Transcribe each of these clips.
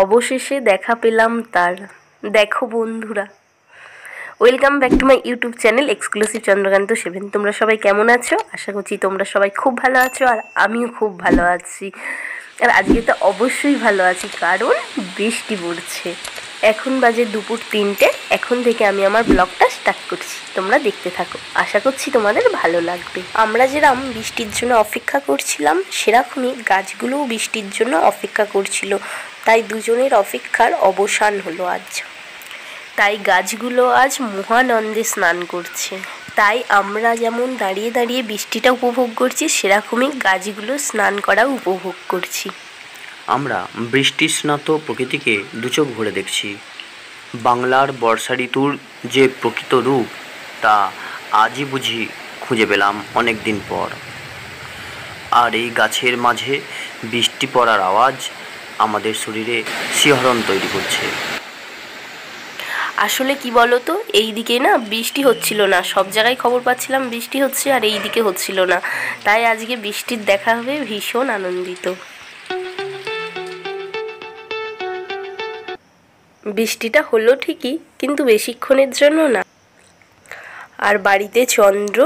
অবশেষে দেখা পেলাম তার। দেখো বন্ধুরা, welcome back to my YouTube channel exclusive Chandrakant seven. তোমরা সবাই কেমন আছো? আশা করছি তোমরা সবাই খুব ভালো আছো, আর আমিও খুব ভালো আছি। আর আজকে তো অবশ্যই ভালো আছি, কারণ বৃষ্টি পড়ছে। এখন বাজে দুপুর 3টে। এখন থেকে আমি আমার ব্লগটা স্টার্ট করছি, তোমরা দেখতে থাকো। আশা করছি তোমাদের ভালো লাগবে। আমরা যেরকম বৃষ্টির জন্য অপেক্ষা করছিলাম, সেরকমই গাছগুলোও বৃষ্টির জন্য অপেক্ষা করছিল। তাই দুজনের অপেক্ষার অবসান হলো আজ। তাই গাছগুলো আজ মহানন্দে স্নান করছে। তাই আমরা যেমন দাঁড়িয়ে দাঁড়িয়ে বৃষ্টিটা উপভোগ করছি, সেরকমই গাছগুলো স্নান করা উপভোগ করছি। আমরা বৃষ্টি স্নাত প্রকৃতিকে দুচোখ ভরে দেখছি। বাংলার বর্ষা ঋতুর যে প্রকৃত রূপ, তা আজই বুঝি খুঁজে পেলাম অনেক দিন পর। আর এই গাছের মাঝে বৃষ্টি পড়ার আওয়াজ আমাদের শরীরে শিহরণ তৈরি করছে। আসলে কি বলতো, এই দিকে না বৃষ্টি হচ্ছিল না, সব জায়গায় খবর পাচ্ছিলাম বৃষ্টি হচ্ছে, আর এই দিকে হচ্ছিল না। তাই আজকে বৃষ্টির দেখা হবে, ভীষণ আনন্দিত। বৃষ্টিটা হলো ঠিকই, কিন্তু বেশিক্ষণের জন্য না। আর বাড়িতে চন্দ্র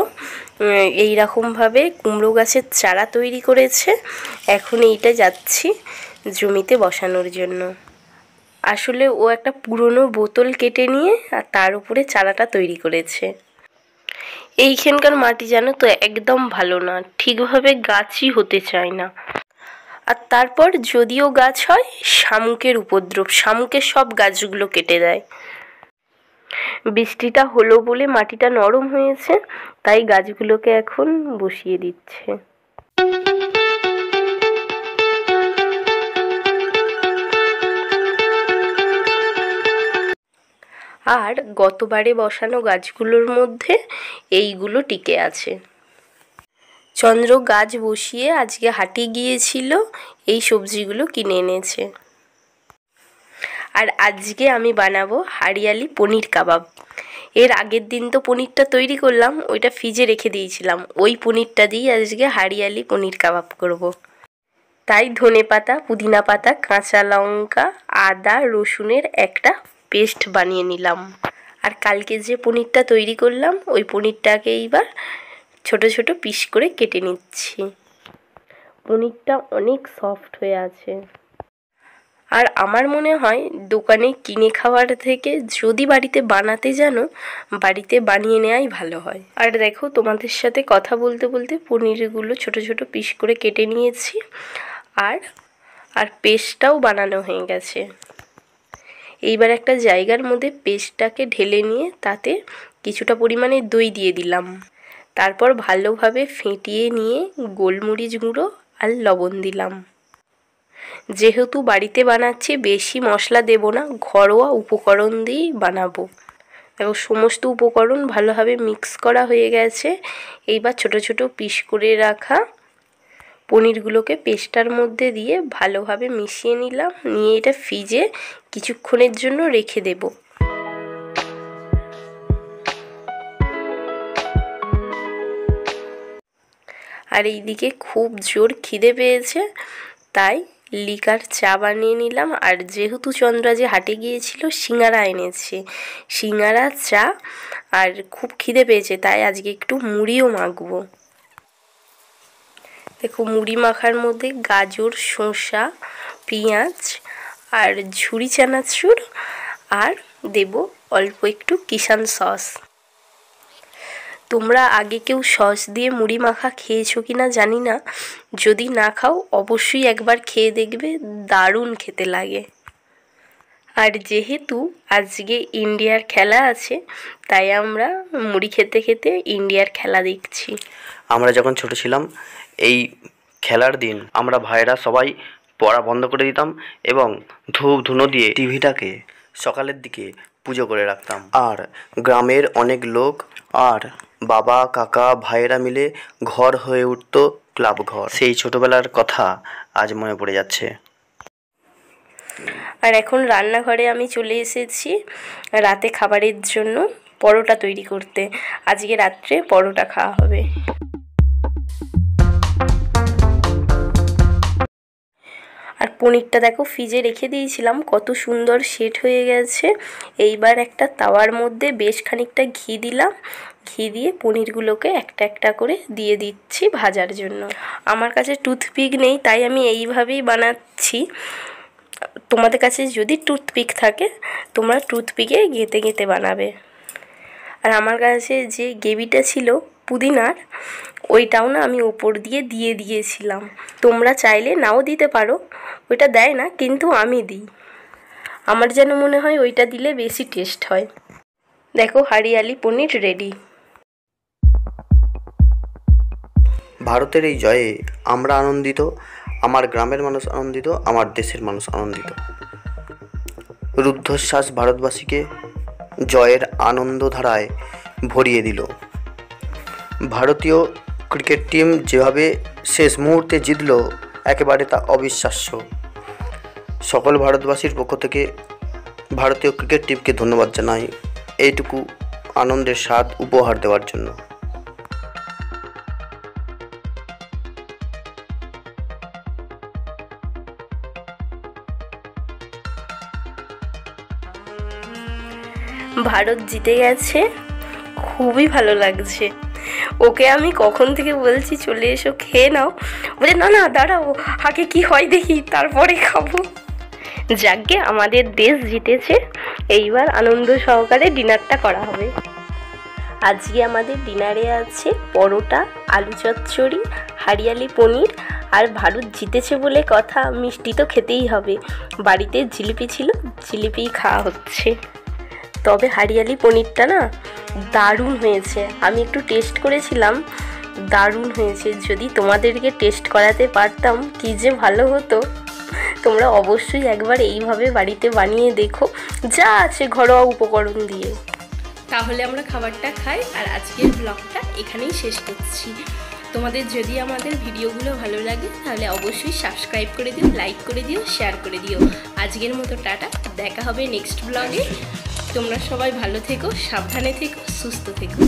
এইরকমভাবে কুমড়ো গাছের চারা তৈরি করেছে। এখন এইটা যাচ্ছি জমিতে বসানোর জন্য। আসলে ও একটা পুরনো বোতল কেটে নিয়ে আর তার উপরে চারাটা তৈরি করেছে। এইখানকার মাটি জানো তো একদম ভালো না, ঠিকভাবে গাছই হতে চায় না। আর তারপর যদিও গাছ হয়, শামুকের উপদ্রব, শামুকের সব গাছগুলো কেটে দেয়। বৃষ্টিটা হলো বলে মাটিটা নরম হয়েছে, তাই গাছগুলোকে এখন বসিয়ে দিচ্ছে। আর গতবারে বসানো গাছগুলোর মধ্যে এইগুলো টিকে আছে। চন্দ্র গাছ বসিয়ে আজকে হাটে গিয়েছিল, এই সবজিগুলো কিনে এনেছে। আর আজকে আমি বানাবো হারিয়ালি পনির কাবাব। এর আগের দিন তো পনিরটা তৈরি করলাম, ওইটা ফ্রিজে রেখে দিয়েছিলাম। ওই পনিরটা দিয়ে আজকে হারিয়ালি পনির কাবাব করব। তাই ধনেপাতা, পুদিনা পাতা, কাঁচা লঙ্কা, আদা, রসুনের একটা পেস্ট বানিয়ে নিলাম। আর কালকে যে পনিরটা তৈরি করলাম, ওই পনিরটাকে এইবার ছোট ছোট পিস করে কেটে নিচ্ছি। পনিরটা অনেক সফট হয়ে আছে। আর আমার মনে হয় দোকানে কিনে খাওয়ার থেকে যদি বাড়িতে বানাতে জানো, বাড়িতে বানিয়ে নেওয়াই ভালো হয়। আর দেখো, তোমাদের সাথে কথা বলতে বলতে পনিরগুলো ছোট ছোট পিস করে কেটে নিয়েছি। আর পেস্টটাও বানানো হয়ে গেছে। এইবার একটা জায়গার মধ্যে পেস্টটাকে ঢেলে নিয়ে তাতে কিছুটা পরিমাণে দই দিয়ে দিলাম। তারপর ভালোভাবে ফেটিয়ে নিয়ে গোলমরিচ গুঁড়ো আর লবণ দিলাম। যেহেতু বাড়িতে বানাচ্ছি, বেশি মশলা দেব না, ঘরোয়া উপকরণ দিয়েই বানাবো। এবং সমস্ত উপকরণ ভালোভাবে মিক্স করা হয়ে গেছে। এইবার ছোট ছোট পিস করে রাখা পনিরগুলোকে পেস্টটার মধ্যে দিয়ে ভালোভাবে মিশিয়ে নিলাম। নিয়ে এটা ফ্রিজে কিছুক্ষণের জন্য রেখে দেব। আর এইদিকে খুব জোর খিদে পেয়েছে, তাই লিকার চা বানিয়ে নিলাম। আর যেহেতু চন্দ্রা যে হাটে গিয়েছিল, সিঙ্গারা এনেছে, সিঙ্গারা, চা, আর খুব খিদে পেয়েছে, তাই আজকে একটু মুড়িও মাখবো। দেখো, মুড়ি মাখার মধ্যে গাজর, শসা, পেঁয়াজ আর ঝুরি চানাচুর, আর দেব অল্প একটু কিষান সস। তোমরা আগে কেউ সস দিয়ে মুড়ি মাখা খেয়েছো কি না জানি না। যদি না খাও, অবশ্যই একবার খেয়ে দেখবে, দারুণ খেতে লাগে। আর যেহেতু আজকে ইন্ডিয়ার খেলা আছে, তাই আমরা মুড়ি খেতে খেতে ইন্ডিয়ার খেলা দেখছি। আমরা যখন ছোট ছিলাম, এই খেলার দিন আমরা ভাইরা সবাই পড়া বন্ধ করে দিতাম এবং ধূপ ধুনো দিয়ে টিভিটাকে সকালের দিকে পুজো করে রাখতাম। আর গ্রামের অনেক লোক আর বাবা, কাকা, ভাইয়েরা মিলে ঘর হয়ে উঠত ক্লাব ঘর। সেই ছোটবেলার কথা আজ মনে পড়ে যাচ্ছে। আর এখন রান্নাঘরে আমি চলে এসেছি রাতে খাবারের জন্য পরোটা তৈরি করতে। আজকে রাত্রে পরোটা খাওয়া হবে। আর পনিরটা দেখো ফ্রিজে রেখে দিয়েছিলাম, কত সুন্দর সেট হয়ে গেছে। এইবার একটা তাওয়ার মধ্যে বেশ খানিকটা ঘি দিলাম, ঘি দিয়ে পনিরগুলোকে একটা একটা করে দিয়ে দিচ্ছি ভাজার জন্য। আমার কাছে টুথপিক নেই, তাই আমি এইভাবেই বানাচ্ছি। তোমাদের কাছে যদি টুথপিক থাকে তোমরা টুথপিকে গেঁথে গেঁথে বানাবে। আর আমার কাছে যে গ্রেভিটা ছিল পুদিনার, ওইটাও না আমি ওপর দিয়ে দিয়েছিলাম। তোমরা চাইলে নাও দিতে পারো, ওইটা দেয় না কিন্তু আমি দিই। আমার যেন মনে হয় ওইটা দিলে বেশি টেস্ট হয়। দেখো হারিয়ালি পনির রেডি। ভারতের এই জয়ে আমরা আনন্দিত, আমার গ্রামের মানুষ আনন্দিত, আমার দেশের মানুষ আনন্দিত। রুদ্ধশ্বাস ভারতবাসীকে জয়ের আনন্দধারায় ভরিয়ে দিল। ভারতীয় ক্রিকেট টিম যেভাবে শেষ মুহূর্তে জিতল, একেবারে তা অবিশ্বাস্য। সকল ভারতবাসীর পক্ষ থেকে ভারতীয় ক্রিকেট টিমকে ধন্যবাদ জানাই এইটুকু আনন্দের স্বাদ উপহার দেওয়ার জন্য। ভারত জিতে গেছে, খুবই ভালো লাগছে। ওকে আমি কখন থেকে বলছি চলে এসো খেয়ে নাও, বলে না না দাঁড়াও আগে কি হয় দেখি তারপরে খাবো। যাকে আমাদের দেশ জিতেছে, এইবার আনন্দ সহকারে ডিনারটা করা হবে। আজকে আমাদের ডিনারে আছে পরোটা, আলু চচ্চড়ি, হারিয়ালি পনির, আর ভারত জিতেছে বলে কথা, মিষ্টি তো খেতেই হবে। বাড়িতে জিলিপি ছিল, জিলিপি খাওয়া হচ্ছে। তবে হারিয়ালি পনিরটা না দারুণ হয়েছে, আমি একটু টেস্ট করেছিলাম, দারুণ হয়েছে। যদি তোমাদেরকে টেস্ট করাতে পারতাম কি যে ভালো হতো। তোমরা অবশ্যই একবার এইভাবে বাড়িতে বানিয়ে দেখো, যা আছে ঘরোয়া উপকরণ দিয়ে। তাহলে আমরা খাবারটা খাই, আর আজকের ব্লগটা এখানেই শেষ করছি। তোমাদের যদি আমাদের ভিডিওগুলো ভালো লাগে তাহলে অবশ্যই সাবস্ক্রাইব করে দিও, লাইক করে দিও, শেয়ার করে দিও। আজকের মতো টাটা, দেখা হবে নেক্সট ব্লগে। তোমরা সবাই ভালো থেকো, সাবধানে থেকো, সুস্থ থেকো।